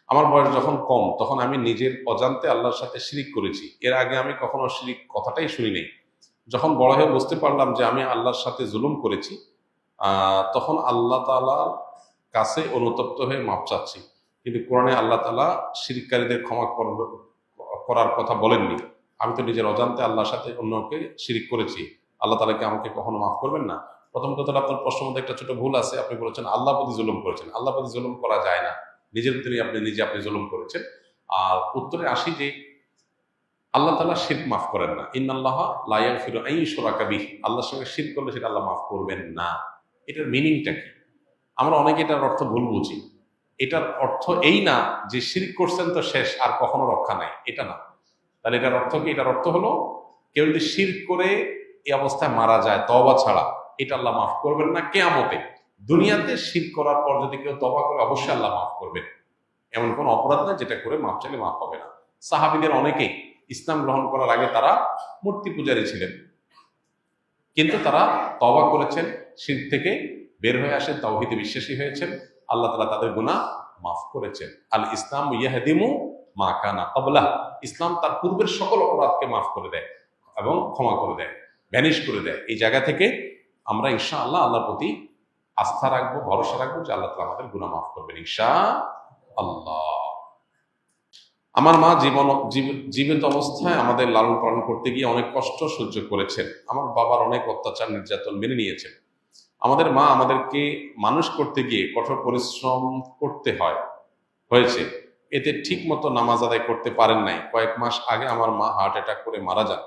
আমার বয়স যখন কম তখন আমি নিজের অজান্তে আল্লাহর সাথে শিরিক করেছি। এর আগে আমি কখনো শিরিক কথাটাই শুনি নাই। যখন বড় হয়ে বুঝতে পারলাম যে আমি আল্লাহর সাথে জুলুম করেছি, তখন আল্লাহ তাআলার কাছে অনুতপ্ত হয়ে মাপ চাচ্ছি। কিন্তু কোরআনে আল্লাহ তাআলা শিরিককারীদের ক্ষমা করার কথা বলেননি। আমি তো নিজের অজান্তে আল্লাহর সাথে অন্যকে শিরিক করেছি, আল্লাহ তাআলা কি আমাকে কখনো মাফ করবেন না? প্রথম কথাটা, আপনার প্রশ্নের মধ্যে একটা ছোট ভুল আছে। আপনি বলেছেন আল্লাহ প্রতি জুলুম করেছেন। আল্লাহ প্রতি জুলুম করা যায় না, নিজের প্রতি আপনি জুলুম করেছেন। আর উত্তরে আসি যে আল্লাহ তাআলা শিরক মাফ করেন না। ইন্নাল্লাহা লা ইয়াগফিরু আন ইউশরাকা বিহি, আল্লাহর সঙ্গে শিরক করলে সেটা আল্লাহ মাফ করবেন না। এটার মিনিংটা কি? আমরা অনেকে এটার অর্থ ভুল বুঝি। এটার অর্থ এই না যে শিরক করছেন তো শেষ, আর কখনো রক্ষা নাই, এটা না। তাহলে এটার অর্থ কি? এটার অর্থ হলো কেউ যদি শিরক করে এই অবস্থায় মারা যায় তওবা ছাড়া, এটা আল্লাহ মাফ করবেন না কিয়ামতে। দুনিয়াতে শিরক করার পর যদি কেউ তওবা করে, অবশ্যই আল্লাহ মাফ করবেন। এমন কোন অপরাধ না যেটা করে মাফ চাইলে মাফ হবে না। সাহাবীদের অনেকেই ইসলাম গ্রহণ করার আগে তারা মূর্তি পূজারী ছিলেন, কিন্তু তারা তওবা করেছেন, শিরক থেকে বের হয়ে আসেন, তাওহীদে বিশ্বাসী হয়েছেন, আল্লাহ তাআলা তাদের গুনাহ মাফ করেছেন। আল ইসলাম ইয়াহদিমু মা কানা ক্বাবলাহ, ইসলাম তার পূর্বের সকল অপরাধকে মাফ করে দেয় এবং ক্ষমা করে দেয়, ভ্যানিশ করে দেয়। এই জায়গা থেকে আমরা ইনশাআল্লাহ আল্লাহর প্রতি আস্থা রাখবো, ভরসা রাখবো যে আল্লাহ তাআলা আমাদের গুনাহ মাফ করবেন ইনশাআল্লাহ। আমার মা জীবিত অবস্থায় আমাদের লালন পালন করতে গিয়ে অনেক কষ্ট সহ্য করেছেন। আমার বাবার অনেক অত্যাচার নির্যাতন মেনে নিয়েছেন। আমাদের মা আমাদেরকে মানুষ করতে গিয়ে কঠোর পরিশ্রম করতে হয়েছে, এতে ঠিক মতো নামাজ আদায় করতে পারেন নাই। কয়েক মাস আগে আমার মা হার্ট অ্যাটাক করে মারা যান।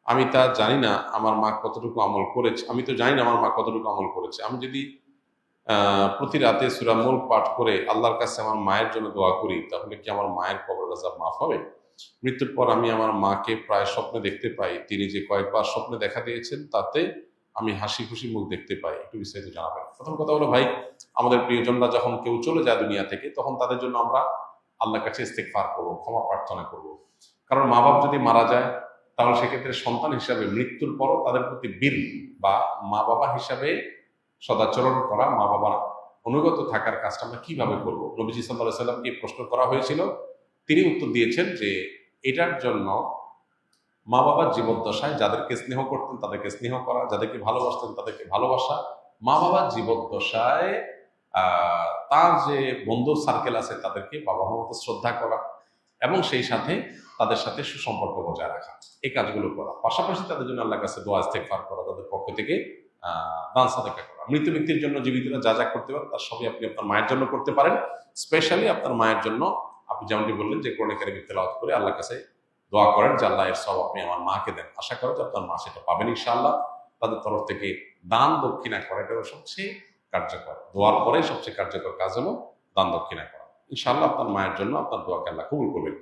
আমি তা জানি না আমার মা কতটুকু আমল করেছে। আমি তো জানি না আমার মা কতটুকু আমল করেছে। আমি যদি প্রতি রাতে সূরা মুলক পাঠ করে আল্লাহর কাছে আমার মায়ের জন্য দোয়া করি, তাহলে কি আমার মায়ের কবর আযাব মাফ হবে? মৃত্যুর পর আমি আমার মাকে প্রায় স্বপ্নে দেখতে পাই। তিনি যে কয়েকবার স্বপ্নে দেখা দিয়েছেন, তাতে আমি হাসি খুশি মুখ দেখতে পাই। একটু বিস্তারিত জানাবেন। প্রথম কথা হলো ভাই, আমাদের প্রিয়জনরা যখন কেউ চলে যায় দুনিয়া থেকে, তখন তাদের জন্য আমরা আল্লাহর কাছে ইস্তেগফার করবো, ক্ষমা প্রার্থনা করবো। কারণ মা বাপ যদি মারা যায়, তাহলে সেক্ষেত্রে সন্তান হিসাবে মৃত্যুর পরও তাদের প্রতি বীর বা মা বাবা হিসাবে সদাচরণ করা, মা বাবার অনুগত থাকার কাজটা আমরা কিভাবে করবো? নবীজি সাল্লাল্লাহু আলাইহি ওয়াসাল্লামকে প্রশ্ন করা হয়েছিল, তিনি উত্তর দিয়েছেন যে এটার জন্য মা বাবার জীবদ্দশায় যাদেরকে স্নেহ করতেন তাদেরকে স্নেহ করা, যাদেরকে ভালোবাসতেন তাদেরকে ভালোবাসা, মা বাবার জীবদ্দশায় তার যে বন্ধু সার্কেল আছে তাদেরকে বাবা মার মতো শ্রদ্ধা করা এবং সেই সাথে তাদের সাথে সুসম্পর্ক বজায় রাখা, এই কাজগুলো করা। পাশাপাশি তাদের জন্য আল্লাহর কাছে দোয়া ইস্তেগফার করা, তাদের পক্ষ থেকে দান সাদাকা করা। মৃত ব্যক্তির জন্য জীবিতরা যা যা করতে পারেন তার সবই আপনি আপনার মায়ের জন্য করতে পারেন। স্পেশালি আপনার মায়ের জন্য আপনি যেমনটি বললেন যে কোরআন কারীম তেলাওয়াত করে আল্লাহর কাছে দোয়া করেন যে আল্লাহ এর সওয়াব আপনি আমার মাকে দেন। আশা করেন যে আপনার মা সেটা পাবেন ইনশাআল্লাহ। তাদের তরফ থেকে দান দক্ষিণা করা, এটা সবচেয়ে কার্যকর। দোয়ার পরে সবচেয়ে কার্যকর কাজ হলো দান দক্ষিণা করা। ইনশাআল্লাহ আপনার মায়ের জন্য আপনার দোয়াকে আল্লাহ কবুল করবেন।